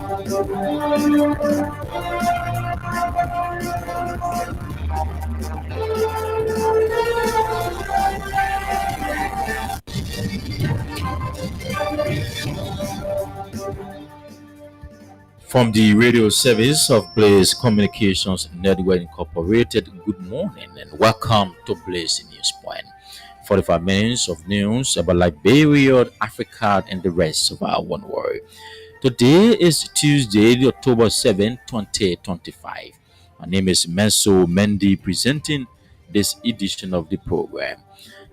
From the radio service of Blaze Communications Network Incorporated, good morning and welcome to Blaze News Point. 45 minutes of news about Liberia, Africa, and the rest of our one world. Today is Tuesday, October 7th, 2025. My name is Menso Mendy presenting this edition of the program.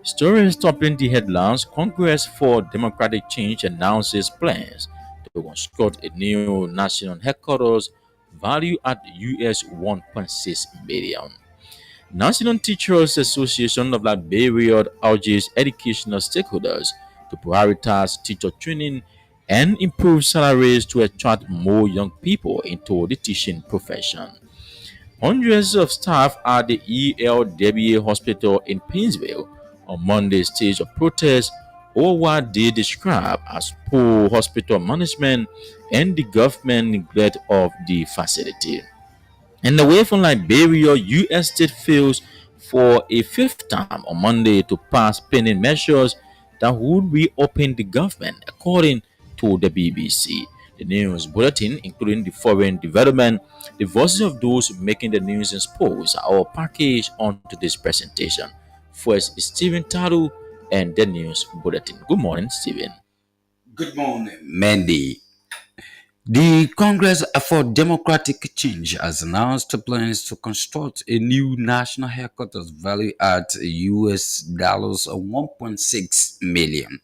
Stories topping the headlines: Congress for Democratic Change announces plans to construct a new national headquarters valued at US 1.6 billion. National Teachers Association of Liberia urges educational stakeholders to prioritize teacher training and improve salaries to attract more young people into the teaching profession. Hundreds of staff at the ELWA hospital in Painesville on Monday staged a protest over what they describe as poor hospital management and the government neglect of the facility. And away from Liberia, U.S. state fails for a fifth time on Monday to pass pending measures that would reopen the government, according to the BBC. The news bulletin, including the foreign development, the voices of those making the news and sports, are all packaged onto this presentation. First is Stephen Taru and the news bulletin. Good morning, Stephen. Good morning, Mandy. The Congress for Democratic Change has announced plans to construct a new national headquarters valued at US dollars 1.6 million.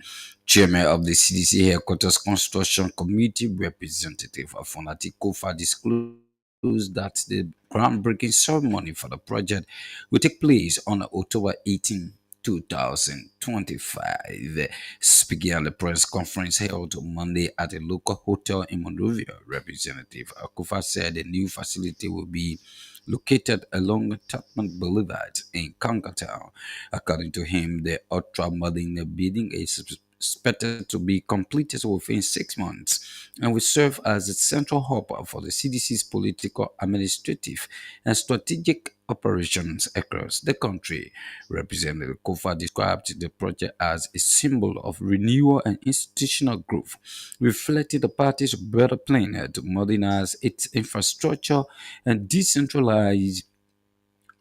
Chairman of the CDC Headquarters Construction Committee, Representative Afonati Kofa, disclosed that the groundbreaking ceremony for the project will take place on October 18, 2025. Speaking at the press conference held on Monday at a local hotel in Monrovia, Representative Akufa said the new facility will be located along Tupman Boulevard in Town. According to him, the ultra-modern building is expected to be completed within 6 months and will serve as a central hub for the CDC's political, administrative, and strategic operations across the country. Representative Kofa described the project as a symbol of renewal and institutional growth, reflecting the party's broader plan to modernize its infrastructure and decentralize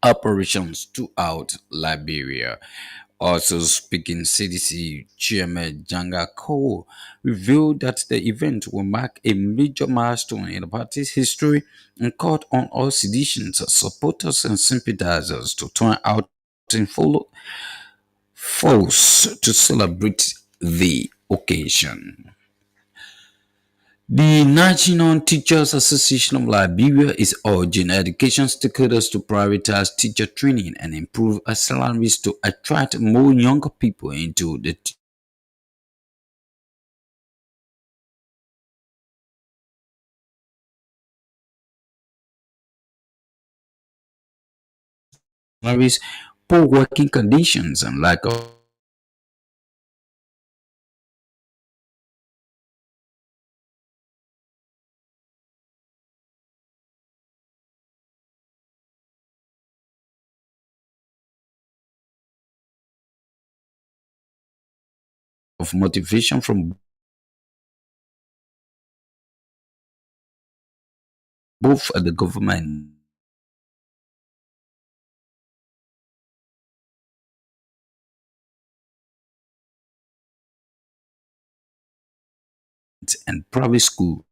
operations throughout Liberia. Also speaking, CDC Chairman Janga Cole revealed that the event will mark a major milestone in the party's history and called on all citizens, supporters, and sympathizers to turn out in full force to celebrate the occasion. The National Teachers Association of Liberia is urging education stakeholders to prioritize teacher training and improve salaries to attract more young people into the salaries, poor working conditions, and lack of motivation from both the government and private school.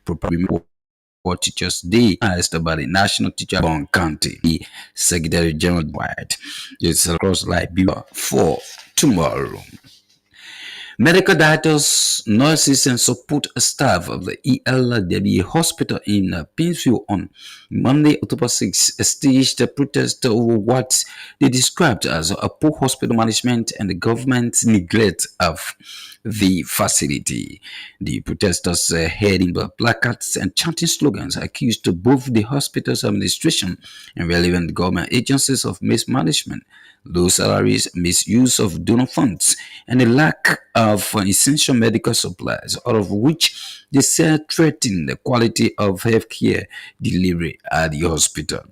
Probably for Teachers Day, asked about the National Teacher Bond County. The Secretary General White is across Liberia for tomorrow. Medical doctors, nurses, and support staff of the ELWA hospital in Painesville on Monday, October 6, staged a protest over what they described as a poor hospital management and the government's neglect of the facility. The protesters heading placards and chanting slogans accused both the hospital's administration and relevant government agencies of mismanagement, low salaries, misuse of donor funds, and a lack of essential medical supplies, all of which they said threaten the quality of healthcare delivery at the hospital.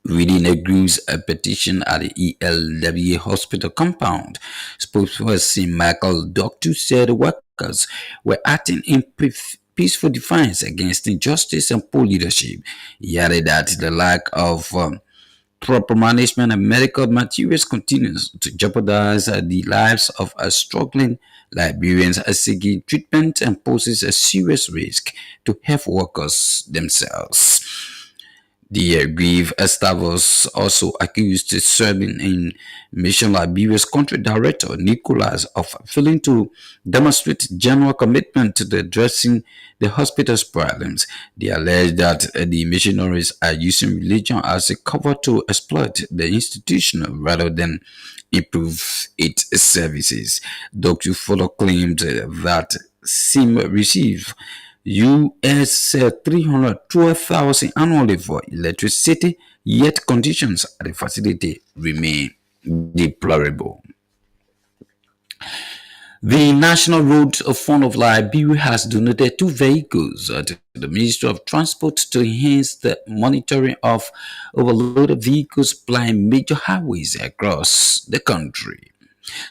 Reading agrees a petition at the ELW hospital compound. Spokesperson Michael Doctor said workers were acting in peaceful defiance against injustice and poor leadership. He added that the lack of proper management of medical materials continues to jeopardize the lives of struggling Liberians seeking treatment and poses a serious risk to health workers themselves. The aggrieved Estavos also accused the serving in Mission Liberia's country director, Nicholas, of failing to demonstrate general commitment to the addressing the hospital's problems. They allege that the missionaries are using religion as a cover to exploit the institution rather than improve its services. Dr. Fuller claimed that SIM receive US 312,000 annually for electricity, yet conditions at the facility remain deplorable. The National Road Fund of Liberia has donated two vehicles to the Ministry of Transport to enhance the monitoring of overloaded vehicles plying major highways across the country.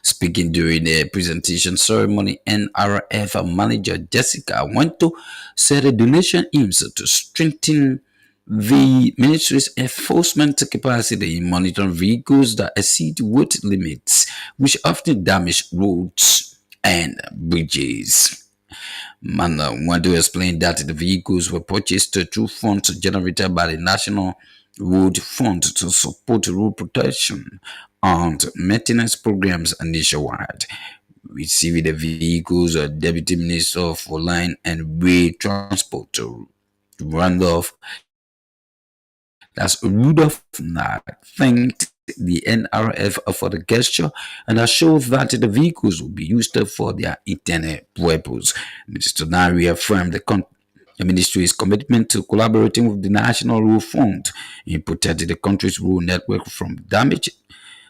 Speaking during the presentation ceremony, NRF manager Jessica Wento said the donation aims to strengthen the ministry's enforcement capacity in monitoring vehicles that exceed weight limits, which often damage roads and bridges. Mana want to explain that the vehicles were purchased through funds generated by the National Road Fund to support road protection and maintenance programs nationwide. Receiving the vehicles, Deputy Minister for Line and Rail Transport, Randolph, that's Rudolph Nag, thanked the NRF for the gesture and assured that the vehicles will be used for their intended purpose. Mr. Nari affirmed the ministry's commitment to collaborating with the National Road Fund in protecting the country's road network from damage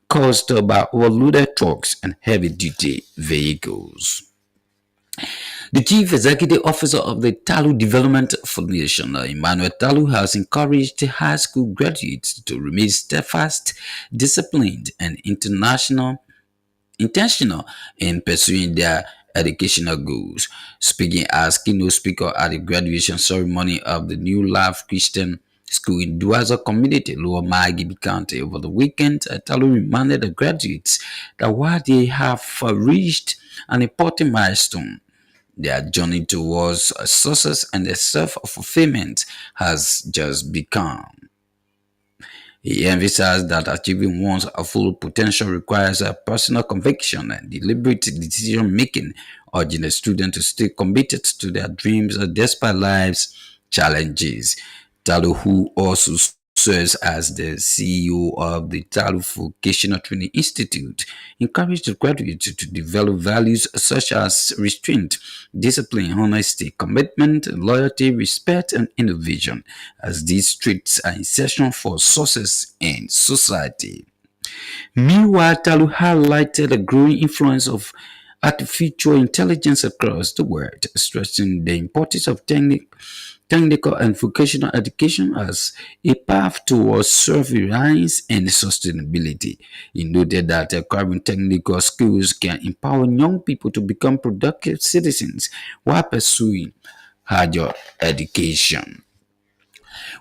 caused by overloaded trucks and heavy-duty vehicles. The Chief Executive Officer of the Talu Development Foundation, Emmanuel Talu, has encouraged high school graduates to remain steadfast, disciplined, and intentional in pursuing their educational goals. Speaking as keynote speaker at the graduation ceremony of the New Life Christian School in Duaza Community, Lower Magibi County, over the weekend, Talu reminded the graduates that while they have reached an important milestone, their journey towards success and self-fulfillment has just begun. He emphasized that achieving one's full potential requires a personal conviction and deliberate decision making, urging the student to stay committed to their dreams despite life's challenges. Talo, who also serves as the CEO of the Talo Vocational Training Institute, encouraged the graduates to develop values such as restraint, discipline, honesty, commitment, loyalty, respect, and innovation, as these traits are essential for success in society. Meanwhile, Talu highlighted the growing influence of artificial intelligence across the world, stressing the importance of technical and vocational education as a path towards self-reliance and sustainability. He noted that acquiring technical skills can empower young people to become productive citizens while pursuing higher education.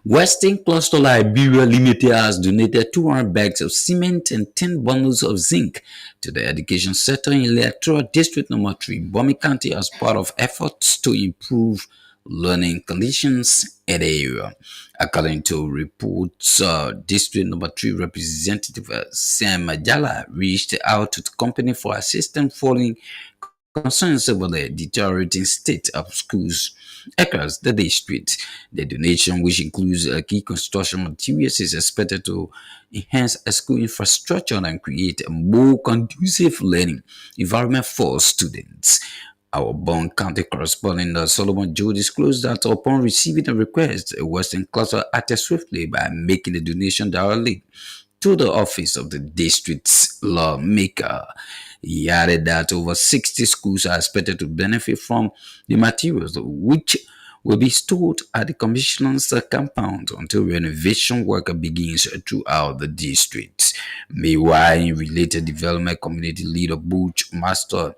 Western Cluster Liberia Limited has donated 200 bags of cement and 10 bundles of zinc to the education sector in Electoral District Number 3, Bomi County, as part of efforts to improve learning conditions in the area. According to reports, District Number 3 Representative Sam Majala reached out to the company for assistance following concerns over the deteriorating state of schools across the district. The donation, which includes key construction materials, is expected to enhance school infrastructure and create a more conducive learning environment for students. Our Bond County correspondent Solomon Joe disclosed that upon receiving the request, Western Cluster acted swiftly by making the donation directly to the office of the district's lawmaker. He added that over 60 schools are expected to benefit from the materials, which will be stored at the commissioner's compound until renovation work begins throughout the district. Meanwhile, in related development, community leader Butch Master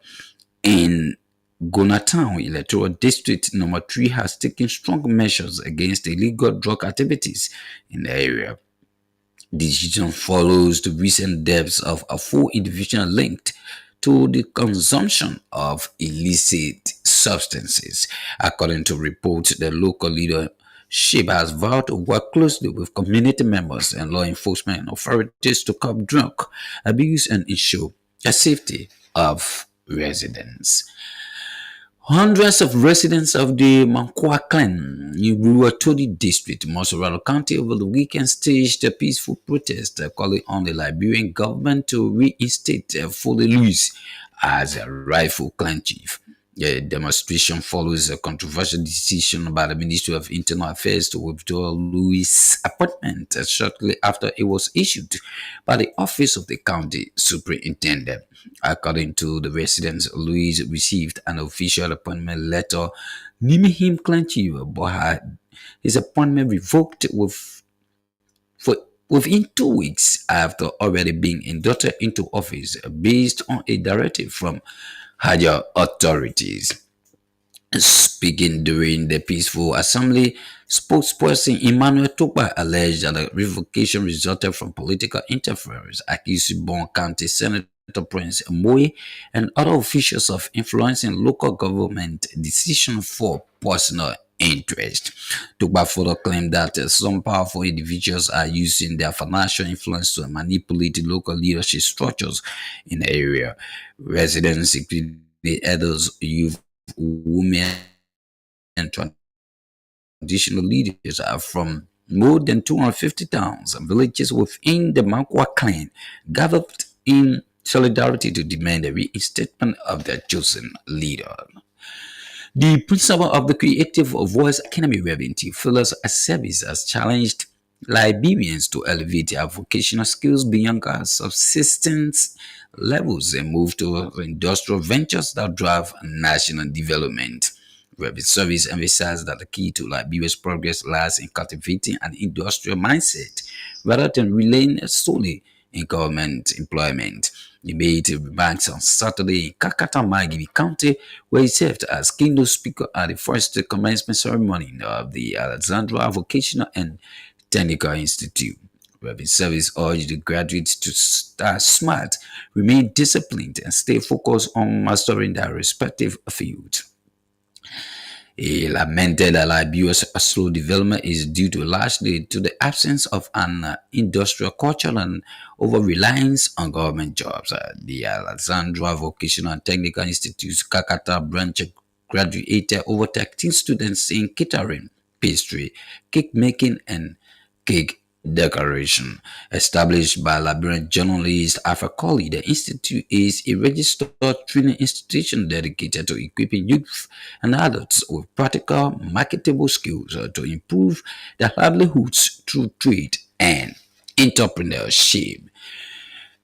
in Gonatown Electoral District Number 3 has taken strong measures against illegal drug activities in the area. The decision follows the recent deaths of a four individuals linked to the consumption of illicit substances. According to reports, the local leadership has vowed to work closely with community members and law enforcement authorities to curb drug abuse and ensure the safety of residents. Hundreds of residents of the Mankwa clan in Ruatodi district, Mosorado County, over the weekend staged a peaceful protest calling on the Liberian government to reinstate Foley Louis as a rightful clan chief. The demonstration follows a controversial decision by the Ministry of Internal Affairs to withdraw Louis' appointment shortly after it was issued by the Office of the County Superintendent. According to the residents, Louis received an official appointment letter naming him clan chief, but had his appointment revoked for within 2 weeks after already being inducted into office based on a directive from higher authorities. Speaking during the peaceful assembly, spokesperson Emmanuel Topa alleged that the revocation resulted from political interference, accusing Bon County Senator Prince Moe and other officials of influencing local government decisions for personal interest. Topa further claimed that some powerful individuals are using their financial influence to manipulate the local leadership structures in the area. Residents, including elders, youth, women, and traditional leaders are from more than 250 towns and villages within the Mankwa clan gathered in solidarity to demand the reinstatement of their chosen leader. The principal of the Creative Voice Academy, Reverend Phyllis Service, has challenged Liberians to elevate their vocational skills beyond our subsistence levels and move to industrial ventures that drive national development. Reverend Service emphasized that the key to Liberia's progress lies in cultivating an industrial mindset rather than relying solely in government employment. He made remarks on Saturday in Kakata Magidi County, where he served as keynote speaker at the first commencement ceremony of the Alexandra Vocational and Technical Institute. Reverend Service urged the graduates to start smart, remain disciplined, and stay focused on mastering their respective fields. He lamented that Liberia's slow development is due to largely to the absence of an industrial culture and over-reliance on government jobs. The Alexandra Vocational and Technical Institute's Kakata branch graduated over 13 students in catering, pastry, cake making, and cake decoration. Established by Liberian journalist Alpha Colley, the institute is a registered training institution dedicated to equipping youth and adults with practical, marketable skills to improve their livelihoods through trade and entrepreneurship.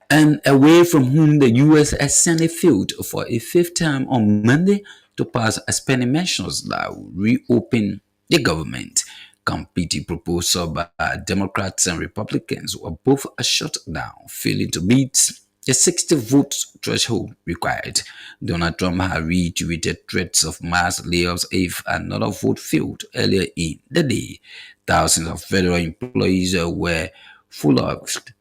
And away from whom the U.S. Senate failed for a fifth time on Monday to pass spending measures that will reopen the government. Competing proposal by Democrats and Republicans were both shut down, failing to meet the 60 vote threshold required. Donald Trump had reiterated threats of mass layoffs if another vote failed earlier in the day. Thousands of federal employees were furloughed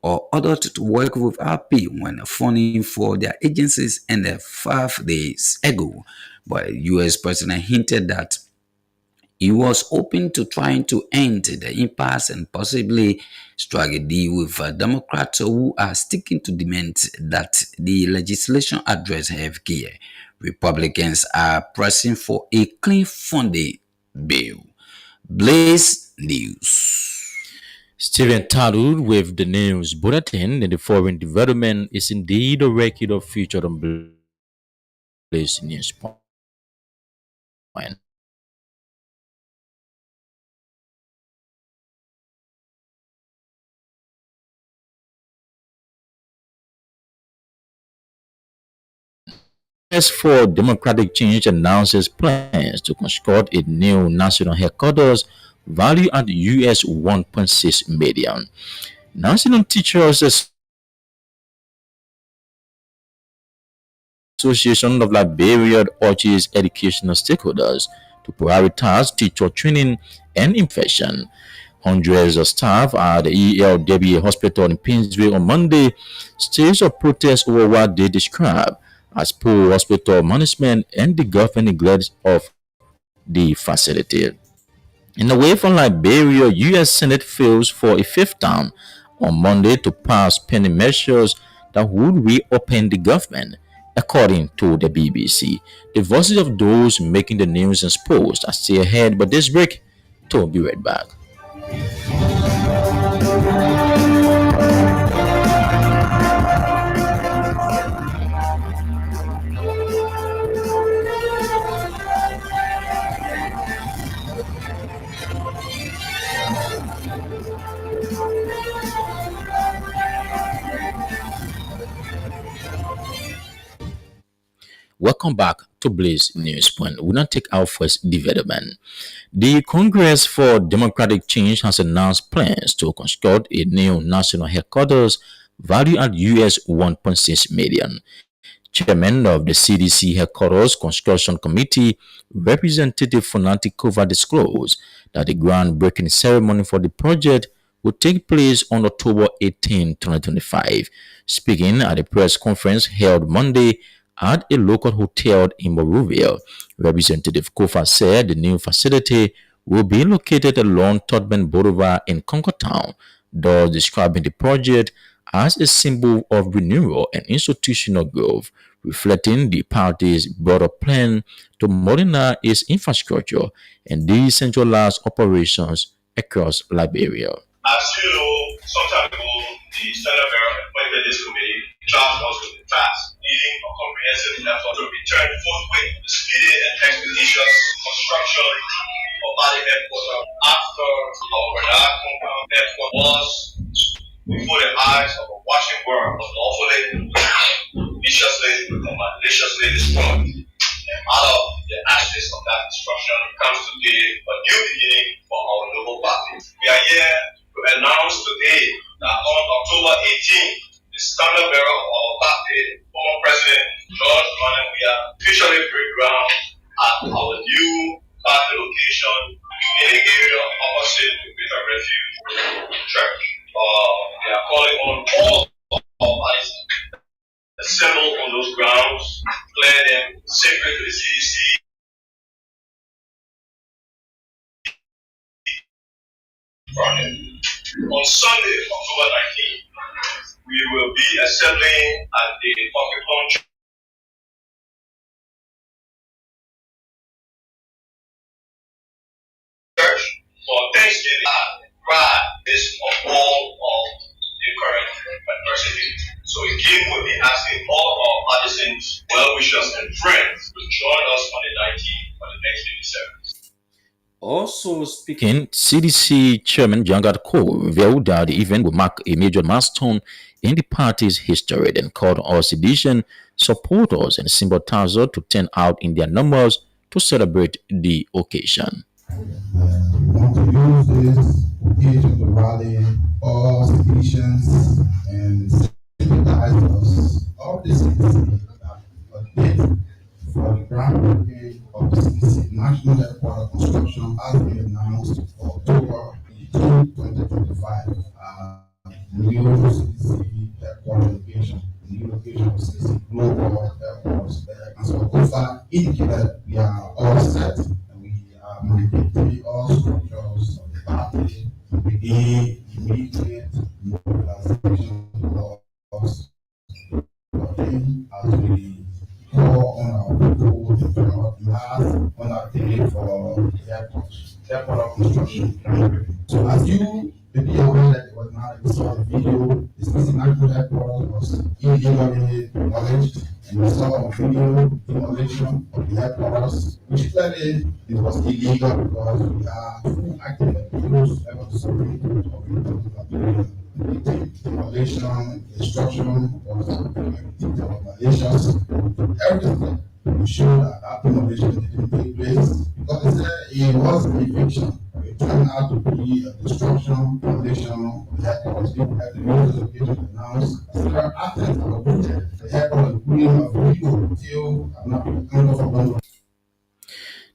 or ordered to work without pay when funding for their agencies ended 5 days ago. But the U.S. president hinted that he was open to trying to end the impasse and possibly strike a deal with Democrats who are sticking to demands that the legislation address healthcare. Republicans are pressing for a clean funding bill. Blaze News. Stephen Talud with the news bulletin. And the foreign development is indeed a record of featured on Blaze News Point. Congress for Democratic Change announces plans to construct a new national headquarters valued at US 1.6 million. National Teachers Association of Liberia urges educational stakeholders to prioritize teacher training and immersion. Hundreds of staff at the ELW hospital in Pinsville on Monday staged a protest over what they describe as poor hospital management and the government neglect of the facility. In the way from Liberia, U.S. Senate fails for a fifth time on Monday to pass pending measures that would reopen the government, according to the BBC. The voices of those making the news and sports are still ahead, but this break, to be right back. Welcome back to Blaze News Point. We'll now take our first development. The Congress for Democratic Change has announced plans to construct a new national headquarters valued at US 1.6 million. Chairman of the CDC Headquarters Construction Committee, Representative Fonati Kova disclosed that the groundbreaking ceremony for the project will take place on October 18, 2025. Speaking at a press conference held Monday at a local hotel in Monrovia, Representative Kofa said the new facility will be located along Todman Boulevard in Concord Town, thus describing the project as a symbol of renewal and institutional growth, reflecting the party's broader plan to modernize its infrastructure and decentralize operations across Liberia. As you know, some time ago, the Standard Bearer appointed this committee, charged us with the task, leading a comprehensive effort to return forthwith the speedy and expeditious construction of Valley headquarters after our Bernard compound headquarters was before the eyes of a watching world was lawfully, viciously, and maliciously destroyed. And out of the ashes of that destruction comes today a new beginning for our noble party. We are here to announce today that on October 18th, the standard bearer of our party, former President George Manawia, officially break ground at our new party location in the area opposite the Greater Refuge Church. We are calling on all of our parties assemble on those grounds, declare them sacred to the CDC. On Sunday, October 19th, we will be assembling at the Pocket Home Church for Thanksgiving. Pride is of all of the current adversity. So again, we'll be asking all of our partisans, well-wishers, and friends to join us on the 19th for the Thanksgiving service. Also speaking, CDC Chairman Jangat Ko revealed that the event will mark a major milestone in the party's history and called all sedition supporters and sympathizers to turn out in their numbers to celebrate the occasion. We want to use this occasion to rally all citizens and sympathizers of the city that a date for the groundbreaking of the CDC National Headquarters construction has been announced for October 18, 2025. New CDC headquarters location, new location of CDC Global Airports. And so far indicated we are all set and we are mandating all structures of the party to begin immediate mobilization laws as we call on our people to turn out mass on our day for the airport construction. So as you may be aware that it was not we saw the video, the CDC National Headquarters was illegally demolished, and we saw on video demolition of the headquarters, which clearly it was illegal because we are full active and close ever to Supreme Court of the Republic of Liberia. demolition, destruction, malicious, everything to show that demolition didn't take place because they said it was an eviction. It turned out to be a destruction, demolition, the headquarters didn't have the notice location announced. Several actions were booted. The headquarters including a legal till not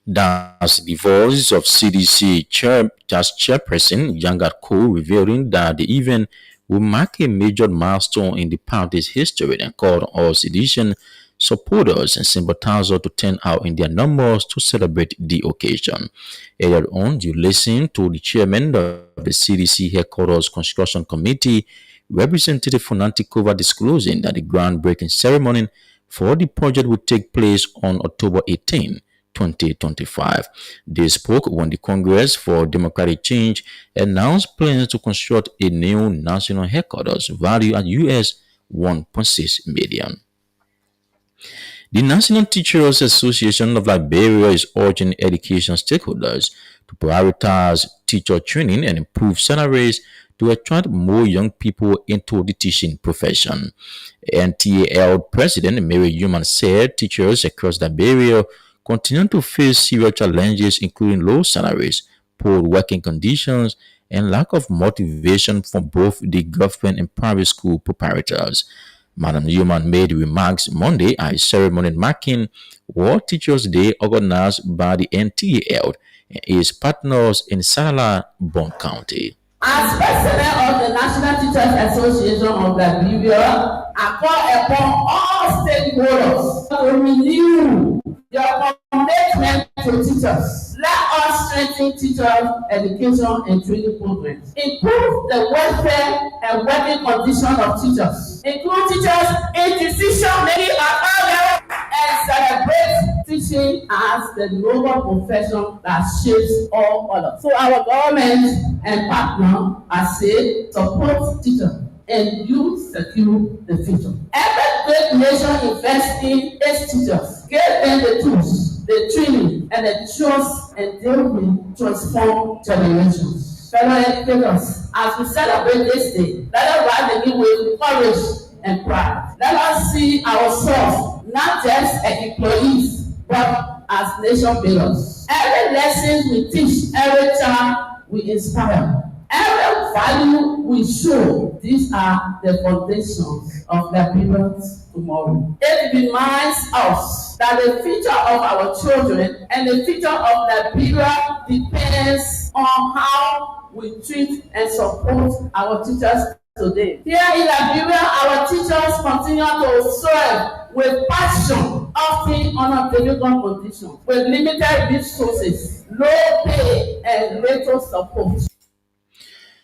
That's the voice of CDC chairperson Yangat Ko revealing that the event will mark a major milestone in the party's history and called all sedition supporters and sympathizers to turn out in their numbers to celebrate the occasion. Earlier on, you listened to the chairman of the CDC headquarters construction committee, Representative Funanti Kova, disclosing that the groundbreaking ceremony for the project will take place on October 18, 2025. They spoke when the Congress for Democratic Change announced plans to construct a new national headquarters valued at US 1.6 million. The National Teachers Association of Liberia is urging education stakeholders to prioritize teacher training and improve salaries to attract more young people into the teaching profession. NTAL President Mary Human said teachers across Liberia continue to face serious challenges including low salaries, poor working conditions, and lack of motivation from both the government and private school proprietors. Madam Human made remarks Monday at a ceremony marking World Teachers Day organized by the NTAL and its partners in Sarala, Bon County. As president of the National Teachers Association of Liberia, I call upon all stakeholders to renew your commitment to teachers. Let us strengthen teachers' education and training programs. Improve the welfare and working conditions of teachers. Include teachers in decision making at all levels and celebrate teaching as the noble profession that shapes all others. So our government and partner, I say, support teachers and you secure the future. Every great nation invests in its teachers, give them the tools, the training, and the trust, and they will transform generations. Fellow educators, as we celebrate this day, let us rise again with courage and pride. Let us see ourselves not just as employees, but as nation builders. Every lesson we teach, every child we inspire, every value we show, these are the foundations of Liberia's tomorrow. It reminds us that the future of our children and the future of Liberia depends on how we treat and support our teachers today. Here in Liberia, our teachers continue to serve with passion, often under difficult conditions, with limited resources, low pay, and little support.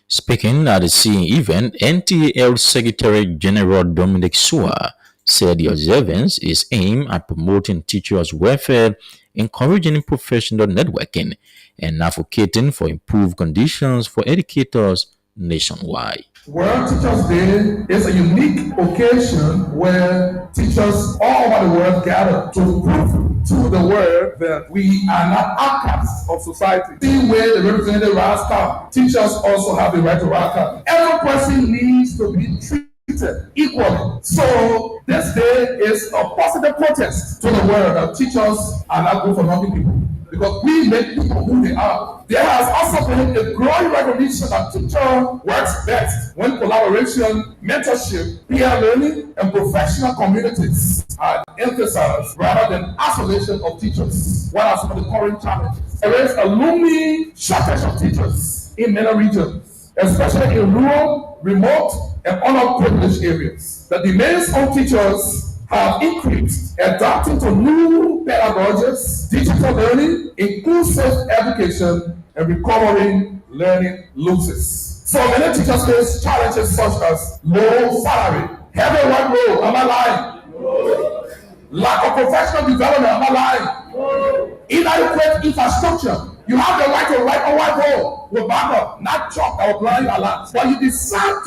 Speaking at the same event, NTAL Secretary General Dominic Sua said the observance is aimed at promoting teachers' welfare, encouraging professional networking, and advocating for improved conditions for educators nationwide. World Teachers Day is a unique occasion where teachers all over the world gather to prove to the world that we are not outcasts of society. Same way the representative Rasta, teachers also have the right to Rasta. Every person needs to be treated equally. So this day is a positive protest to the world that teachers are not good for nothing people. Because we make people who they are. There has also been a growing recognition that teacher works best when collaboration, mentorship, peer learning, and professional communities are emphasized rather than isolation of teachers. What are some of the current challenges? There is a looming shortage of teachers in many regions, especially in rural, remote, and underprivileged areas. The demands on teachers have increased, adapting to new pedagogies, digital learning, inclusive education, and recovering learning losses. So many teachers face challenges such as low salary, heavy workload, am I lying? No. Lack of professional development, am I lying? No. Inadequate infrastructure. You have the right to write a whiteboard with backup, not chalk or blind alerts. But you decide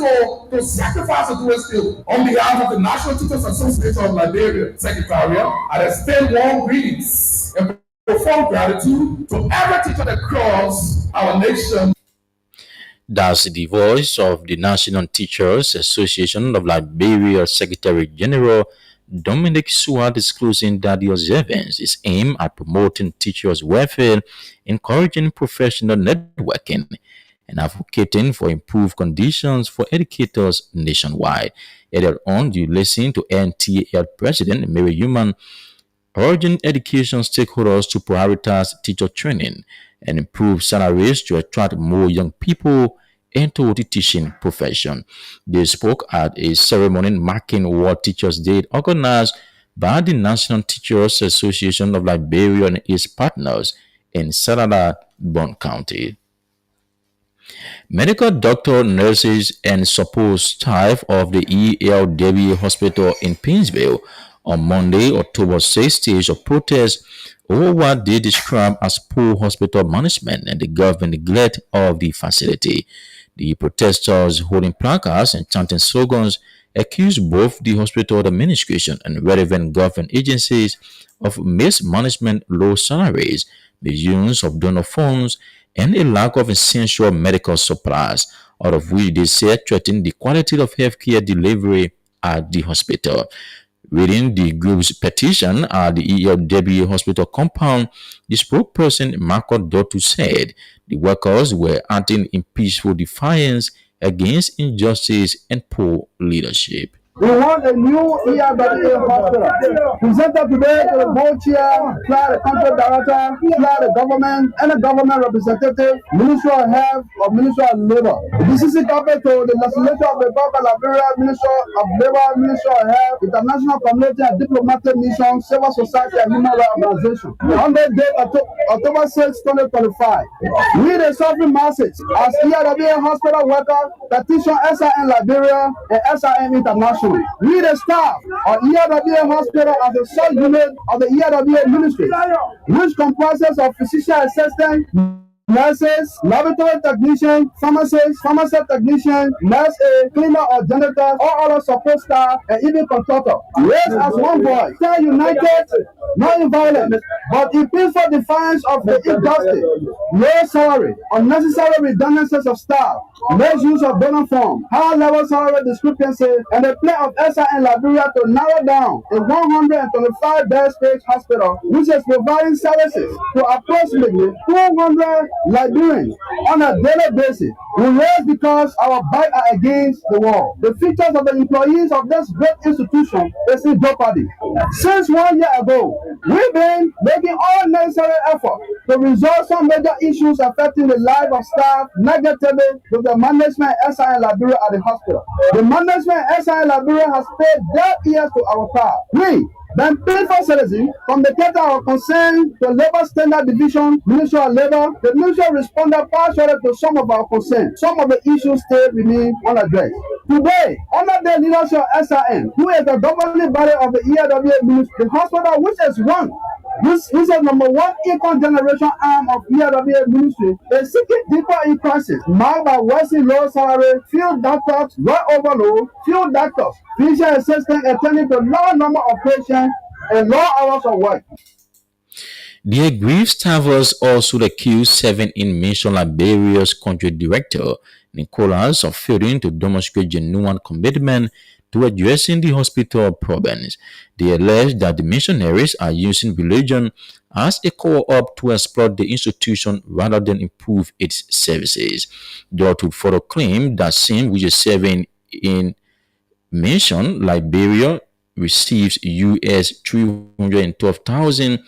to sacrifice to do it still. On behalf of the National Teachers Association of Liberia Secretariat, I extend warm greetings and profound gratitude to every teacher across our nation. That's the voice of the National Teachers Association of Liberia Secretary General Dominic Suat, disclosing that the observance is aimed at promoting teachers' welfare, encouraging professional networking, and advocating for improved conditions for educators nationwide. Earlier on, you listened to NTL President Mary Human urging education stakeholders to prioritize teacher training and improve salaries to attract more young people into the teaching profession. They spoke at a ceremony marking World Teachers Day organized by the National Teachers Association of Liberia and its partners in Sarada, Bond County. Medical doctor, nurses, and support staff of the ELW Hospital in Painesville on Monday, October 6th, staged a protest over what they describe as poor hospital management and the government neglect of the facility. The protesters, holding placards and chanting slogans, accused both the hospital administration and relevant government agencies of mismanagement, low salaries, misuse of donor funds, and a lack of essential medical supplies, out of which they said threaten the quality of healthcare delivery at the hospital. Reading the group's petition at the ELW hospital compound, the spokesperson Marco Dottu said the workers were acting in peaceful defiance against injustice and poor leadership. We want a new ERWA hospital. Presented today to the board chair, the country director, the government, and the government representative, Ministry of Health or Ministry of Labor. This is a copy to the legislature of the Republic of Liberia, Ministry of Labor, Ministry of Health, international community and diplomatic mission, civil society and human rights organization. On that date, October 6, 2025, we the suffering masses as ERWA hospital workers petition SIN Liberia and SIN International. We the staff of ERWA Hospital as a sub-unit of the ERWA Ministry, which comprises of physician assistants, nurses, laboratory technicians, pharmacists, pharmacy technicians, nurse aide, cleaner or janitor, all other support staff, and even contractor. Raised as one voice, stay united, not in violence, but in peaceful defiance of the injustice, low salary, unnecessary redundancies of staff, misuse of donor form, high level salary discrepancy, and the plan of SIN Liberia to narrow down a 125 bed space hospital, which is providing services to approximately 200 Liberians on a daily basis. We raise because our backs are against the wall. The futures of the employees of this great institution is in jeopardy. Since 1 year ago, we've been making all necessary efforts to resolve some major issues affecting the life of staff negatively with the management SIN Liberia at the hospital. The management SIN Liberia has paid their ears to our cry. We, the painful citizens, communicated our concern to Labor Standard Division, Ministry of Labor. The ministry responded partially to some of our concerns. Some of the issues still remain unaddressed. Today, under the leadership of SIN, who is the governing body of the ERWA Ministry, the hospital, which is one, this is number one income generation arm of ERWA Ministry, is seeking deeper in crisis, marked by worsening low salary, field doctors, work overload, field doctors, physician assistants attending to large number of patients and long hours of work. The aggrieved staffers also accused 7 in-mission Liberia's country director, Nicholas, of failing to demonstrate genuine commitment to addressing the hospital problems. They allege that the missionaries are using religion as a co-op to exploit the institution rather than improve its services. Dottu further claimed that SIM, which is serving in mission Liberia, receives US $312,000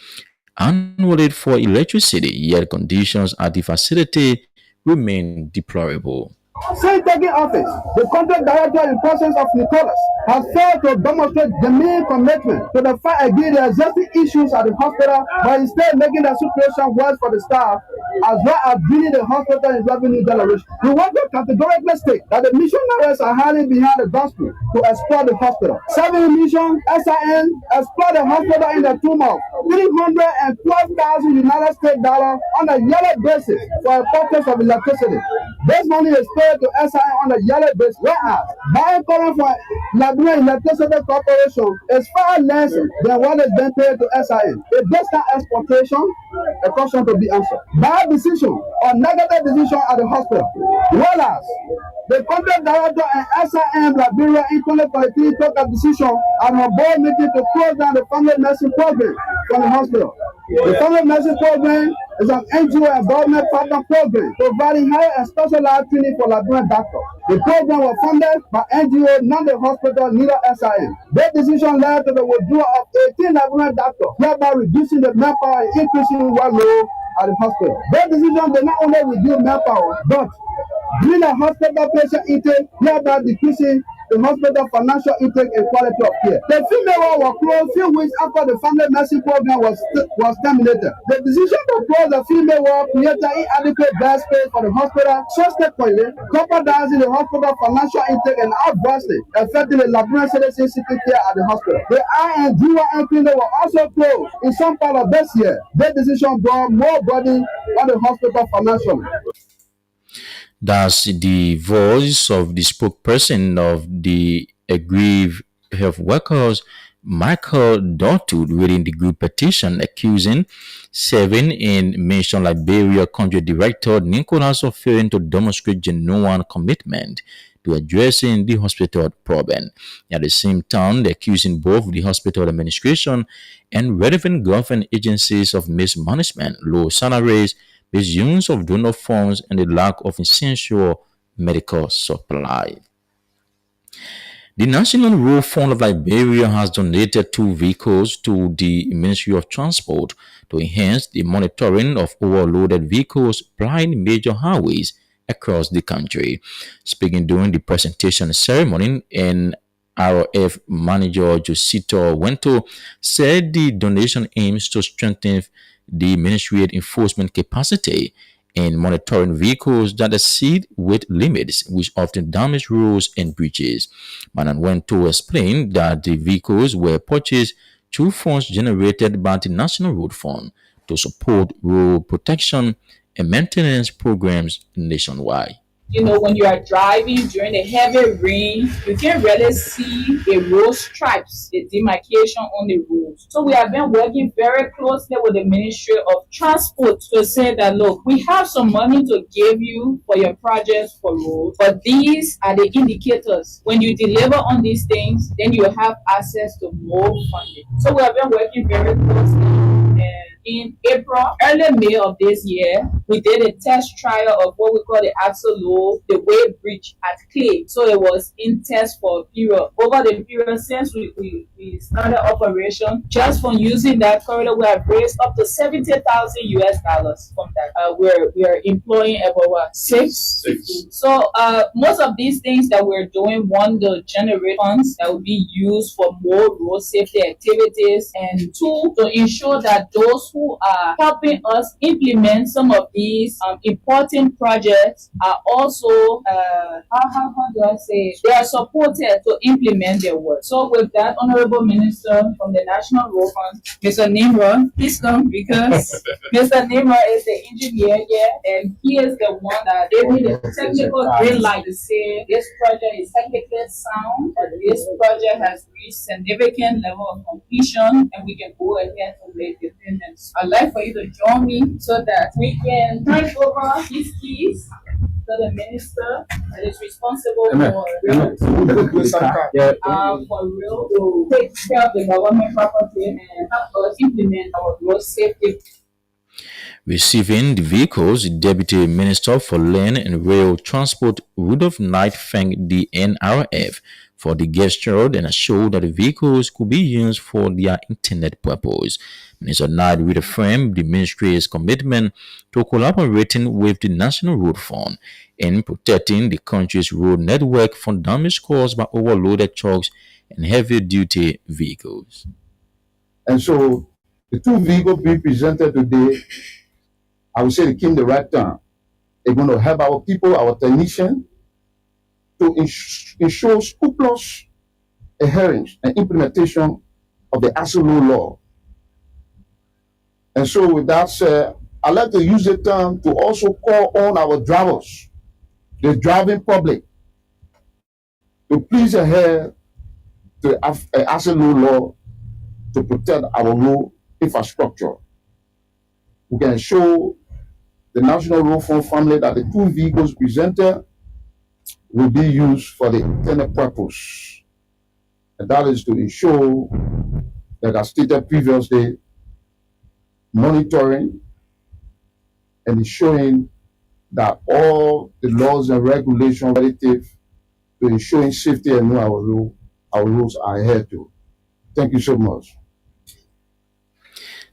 annually for electricity, yet conditions at the facility remain deplorable. Since taking office, the country director in process of Nicholas has failed to demonstrate genuine commitment to the fight against the existing issues at the hospital, but instead making the situation worse for the staff, as well as draining the hospital in revenue generation. We want to categorically state that the missionaries are hiding behind the gospel to exploit the hospital. 7 mission SIN exploit the hospital in the tune of $312,000 United States dollars on a yearly basis for a purchase of electricity. This money is paid to SIN on a yearly basis, whereas buying current for Liberian Electricity Corporation is far less than what is being paid to SIN. If this kind of exportation, a question to be answered. Bad decision or negative decision at the hospital. Whereas the contract director and SIN Liberia in 2023 took a decision at her board meeting to close down the family medicine program from the hospital. The family medicine program is an NGO and government partner program providing higher and specialized training for Liberian doctors. The program was funded by NGO, not the hospital, neither SIN. That decision led to the withdrawal of 18 Liberian doctors, thereby reducing the manpower and increasing workload at the hospital. That decision did not only reduce manpower, but bring the hospital patient intake, thereby decreasing the hospital financial intake and quality of care. The female ward was closed a few weeks after the family medicine program was terminated. The decision to close the female ward created inadequate bed space for the hospital, subsequently jeopardizing the hospital financial intake and adversely affecting the Liberian citizens seeking care at the hospital. The eye and GYN clinic were also closed in some part of this year. That decision brought more burden on the hospital financially. That's the voice of the spokesperson of the aggrieved health workers, Michael Dotwood, reading the group petition accusing serving in Mission Liberia country director Nicholas of failing to demonstrate genuine commitment to addressing the hospital problem. At the same time, they're accusing both the hospital administration and relevant government agencies of mismanagement, low salaries, misuse of donor funds, and the lack of essential medical supply. The National Road Fund of Liberia has donated 2 vehicles to the Ministry of Transport to enhance the monitoring of overloaded vehicles plying major highways across the country. Speaking during the presentation ceremony, NRF manager Josito Wento said the donation aims to strengthen the ministry's enforcement capacity in monitoring vehicles that exceed weight limits, which often damage roads and bridges. Manan went to explain that the vehicles were purchased through funds generated by the National Road Fund to support road protection and maintenance programs nationwide. You know, when you are driving during the heavy rain, you can really see the road stripes, the demarcation on the roads. So we have been working very closely with the Ministry of Transport to say that, look, we have some money to give you for your projects for roads, but these are the indicators. When you deliver on these things, then you have access to more funding. So we have been working very closely. In April, early May of this year, we did a test trial of what we call the Axolo, the Way Bridge at Clay. So it was in test for a period. Over the period since we started operation, just from using that corridor, we have raised up to $70,000 from that. We are employing about 6. So most of these things that we're doing, one, to generate funds that will be used for more road safety activities, and 2, to ensure that those who are helping us implement some of these important projects are also, how do I say, they are supported to implement their work. So with that, Honorable Minister from the National Road Fund, Mr. Nimra, please come, because Mr. Nimra is the engineer here, and he is the one that gave me the technical green light to say this project is technically sound, or this project has reached significant level of completion, and we can go ahead and make the payments. I'd like for you to join me so that we can turn over these keys to the minister that is responsible for real to take care of the government property and help us implement our road safety. Receiving the vehicles, the Deputy Minister for Land and Rail Transport, Rudolph Knight, thanked the NRF for the gesture and assured that the vehicles could be used for their intended purpose. Minister Knight reaffirmed the ministry's commitment to collaborating with the National Road Fund in protecting the country's road network from damage caused by overloaded trucks and heavy-duty vehicles. And so the 2 vehicles being presented today, I would say they came the right time. They're going to help our people, our technicians, to ensure scrupulous adherence and implementation of the Axolo law. And so with that said, I'd like to use the time to also call on our drivers, the driving public, to please adhere to asset loan law to protect our road infrastructure. We can show the National Road Fund family that the 2 vehicles presented will be used for the intended purpose. And that is to ensure that, as stated previously, monitoring and ensuring that all the laws and regulations relative to ensuring safety and our roads are adhered to. Thank you so much.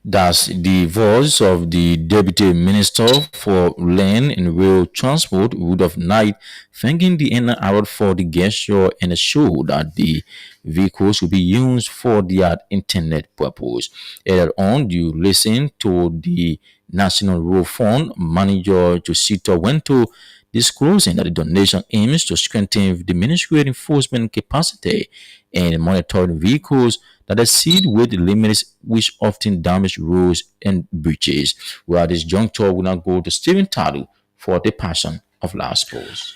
That's the voice of the Deputy Minister for Land and Rail Transport, Rudolph Knight, thanking the NRR for the gesture and assured that the vehicles will be used for their intended purpose. Earlier on, you listen to the National Road Fund manager Josito Wento disclosing that the donation aims to strengthen the ministry enforcement capacity and monitoring vehicles that exceed weight limits, which often damage roads and bridges. Well, at this juncture, we now go to Stephen Tadu for the Passion of Last Post.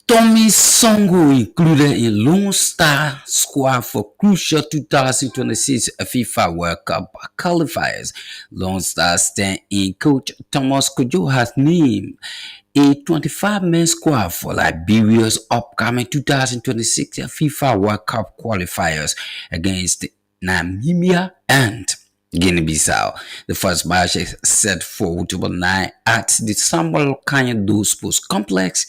Tommy Songo included in Lone Star squad for crucial 2026 FIFA World Cup qualifiers. Lone Star stand-in coach Thomas Kojo has named a 25-man squad for Liberia's upcoming 2026 FIFA World Cup qualifiers against Namibia and Guinea-Bissau. The first match is set for October 9 at the Samuel Kanye Sports Complex,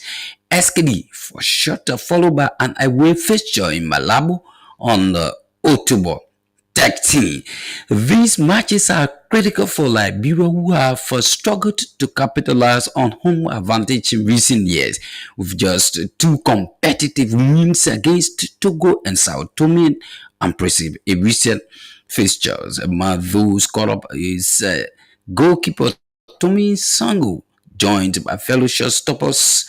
Eskidi for short, followed by an away fixture in Malabo on October 13. These matches are critical for Liberia, who have struggled to capitalize on home advantage in recent years, with just 2 competitive wins against Togo and Sao Tome and Principe in recent fixtures. Among those caught up is goalkeeper Tommy Sango, joined by fellow shotstoppers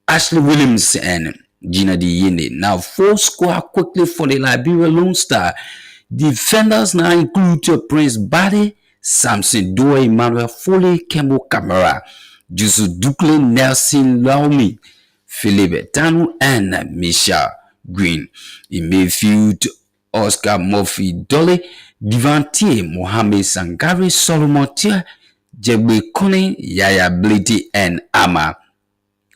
Ashley Williams and Gina Diyene. Now, 4 score quickly for the Liberia Lone Star. Defenders now include Prince Bade, Samson Doe, Emmanuel Foley, Kembo Camara, Jusu Dukle, Nelson Laumi, Philippe Tanu, and Misha Green. In midfield, Oscar Murphy Dolly, Divantier, Mohamed Sangari, Solomon Tia, Jebbe Kone, Yaya Bliti, and Ama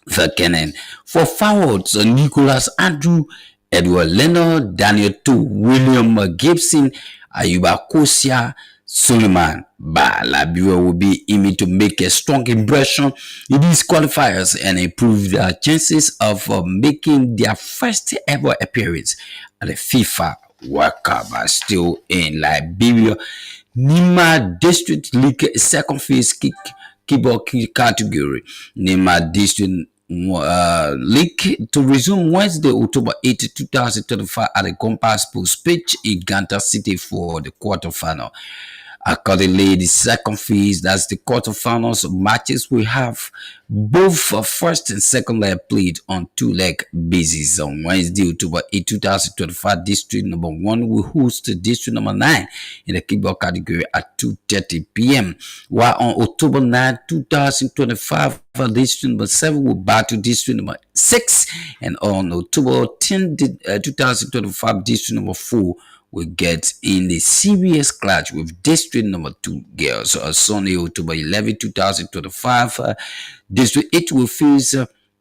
Verkenen. For forwards, Nicholas Andrew, Edward Leonard, Daniel Tu, William Gibson, Ayuba Kosia, Suleiman Ba. Liberia will be aiming to make a strong impression in these qualifiers and improve their chances of making their first ever appearance at the FIFA World Cup. Still in Liberia, Nima District League second phase kickball category. Nima District League to resume Wednesday, October 8, 2025 at the Compass Sports pitch in Ganta City for the quarterfinal. Accordingly, the second phase, that's the quarterfinals matches, we have both first and second leg played on 2-leg basis. On Wednesday, October 8, 2025, District number 1 will host District number 9 in the kickball category at 2:30 p.m. While on October 9, 2025, District number 7 will battle District number 6, and on October 10, 2025, District number 4 will get in the serious clash with District number 2 girls. Sunday, October 11, 2025, District 8 will face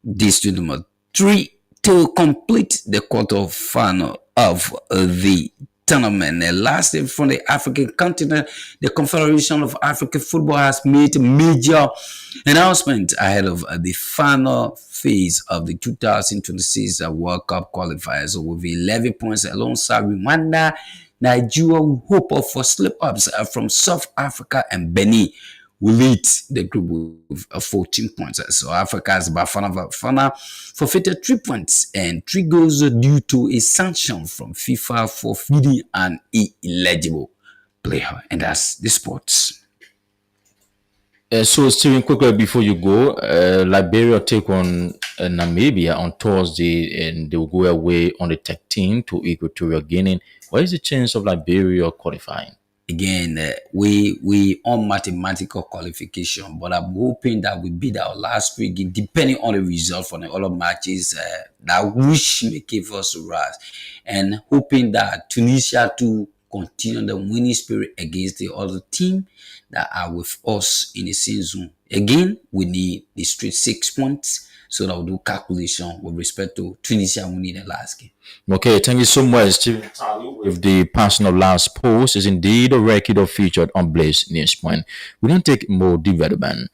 District number 3 to complete the quarterfinal of the tournament. And lastly, from the African continent, the Confederation of African Football has made a major announcement ahead of the final phase of the 2026 World Cup qualifiers, with 11 points alongside Rwanda. Nigeria will hope for slip-ups from South Africa, and Benin will lead the group with 14 points. So Africa's Bafana forfeited 3 points and 3 goals due to a sanction from FIFA for feeding an illegible player. And that's the sports. So, Steven, quickly before you go, Liberia take on Namibia on Thursday, and they will go away on the 13th to Equatorial Guinea. What is the chance of Liberia qualifying? again, we on mathematical qualification, but I'm hoping that we beat our last three games, depending on the result from the other matches. That wish may give us a rise, and hoping that Tunisia to continue the winning spirit against the other team that are with us in the same zone. Again, we need the straight 6 points so that we'll do calculation with respect to Tunisia winning the last game. Okay, thank you so much, Stephen Talu. With the personal last post is indeed a record of featured on Blaze Newspoint. We don't take more development.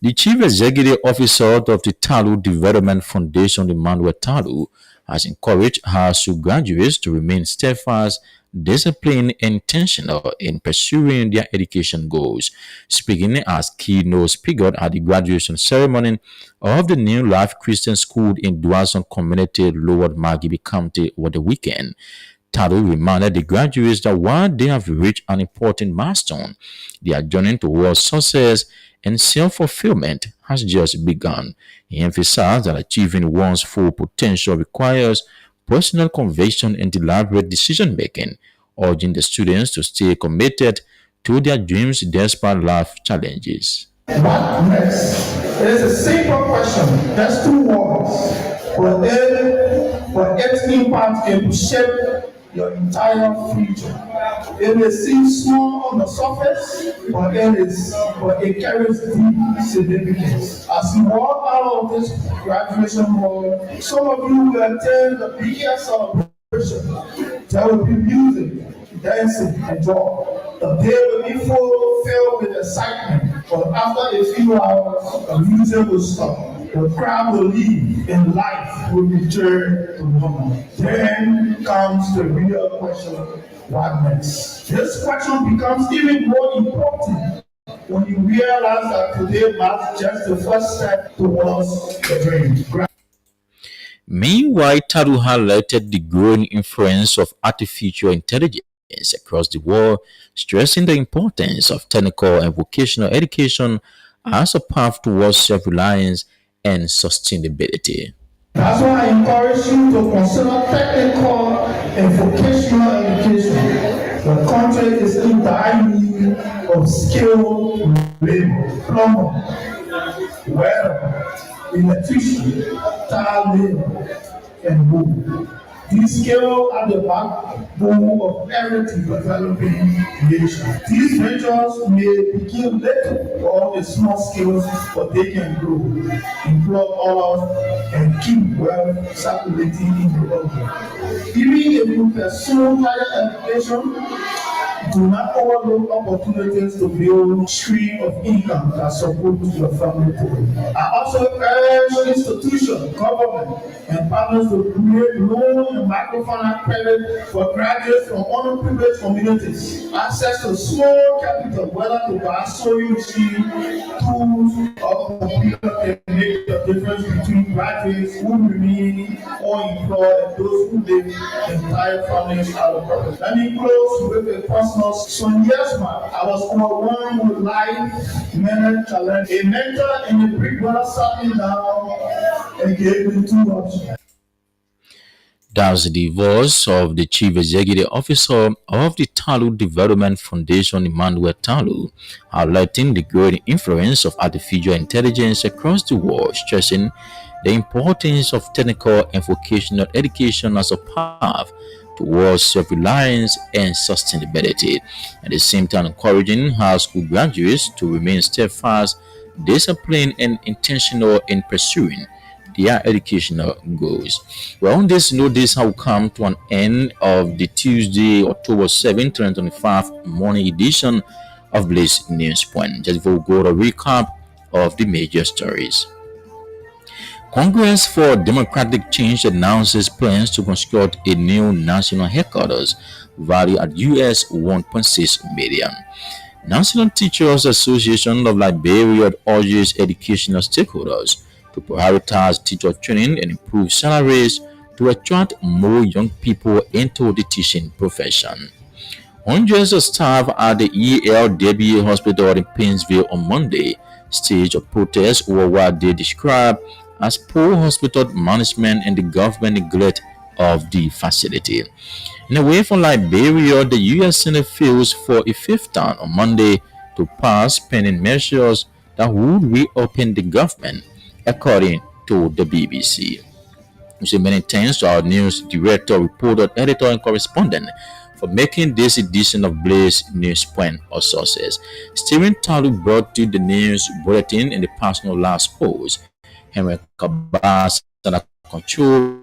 The Chief Executive Officer of the Talu Development Foundation, Emmanuel Talu, has encouraged her graduates to remain steadfast, disciplined, and intentional in pursuing their education goals. Speaking as keynote speaker at the graduation ceremony of the New Life Christian School in Dwazon Community, Lower Margibi County, over the weekend, Talu reminded the graduates that while they have reached an important milestone, their journey towards success and self-fulfillment has just begun. He emphasized that achieving one's full potential requires personal conviction and deliberate decision-making, urging the students to stay committed to their dreams despite life challenges. What next? It is a simple question. Just two words. For its impact can shape your entire future. It may seem small on the surface, but it carries deep significance. As you walk out of this graduation hall, some of you will attend the biggest celebration. There will be music, dancing, and joy. The day will be filled with excitement, but after a few hours, the music will stop. The crowd will leave and life will return to normal. Then comes the real question, what next? This question becomes even more important when you realize that today marks just the first step towards the dream. Meanwhile, Talu highlighted the growing influence of artificial intelligence across the world, stressing the importance of technical and vocational education as a path towards self-reliance and sustainability. That's why I encourage you to consider technical and vocational education. The country is in dire need of skilled labor, plumber, welder, electrician, child labor, and more. These skills are the backbone of every developing nation. These ventures may begin little or with small skills, but they can grow, employ others, and keep wealth circulating in the world. Even if you pursue higher education, do not overlook opportunities to build a stream of income that supports your family today. I also urge institutions, government, and partners to create loan and microfinance credit for graduates from underprivileged communities. Access to small capital, whether to buy sewing machine, tools, or computer can make the difference between graduates who remain unemployed and those who live entire families out of poverty. Let me close with a personal. Some years back, I was overwhelmed with life, mental challenge. A mentor and a big brother sat me down and gave me two options. That's the voice of the Chief Executive Officer of the Talu Development Foundation, Emmanuel Talu, highlighting the growing influence of artificial intelligence across the world, stressing the importance of technical and vocational education as a path towards self-reliance and sustainability. At the same time, encouraging high school graduates to remain steadfast, disciplined, and intentional in pursuing their educational goals. Well, on this note, this has come to an end of the Tuesday, October 7, 2025 morning edition of Blaze Newspoint. Just before we go to a recap of the major stories. Congress for Democratic Change announces plans to construct a new national headquarters valued at US $1.6 million. National Teachers Association of Liberia urges educational stakeholders to prioritize teacher training and improve salaries to attract more young people into the teaching profession. Hundreds of staff at the ELWA hospital in Painesville on Monday staged a protest over what they described as poor hospital management and the government neglect of the facility. In away from Liberia, the U.S. Senate fills for a fifth term on Monday to pass pending measures that would reopen the government, according to the BBC. We say many thanks to our news director, reporter, editor, and correspondent for making this edition of Blaze News Point our sources. Stephen Talu brought you the news bulletin in the personal last post. Henry Kabas and control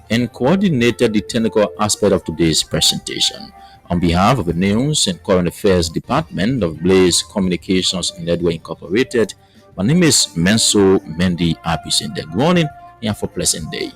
and coordinated the technical aspect of today's presentation. On behalf of the News and Current Affairs Department of Blaze Communications Network Incorporated, my name is Menso Mendy Abisende. Good morning and have a pleasant day.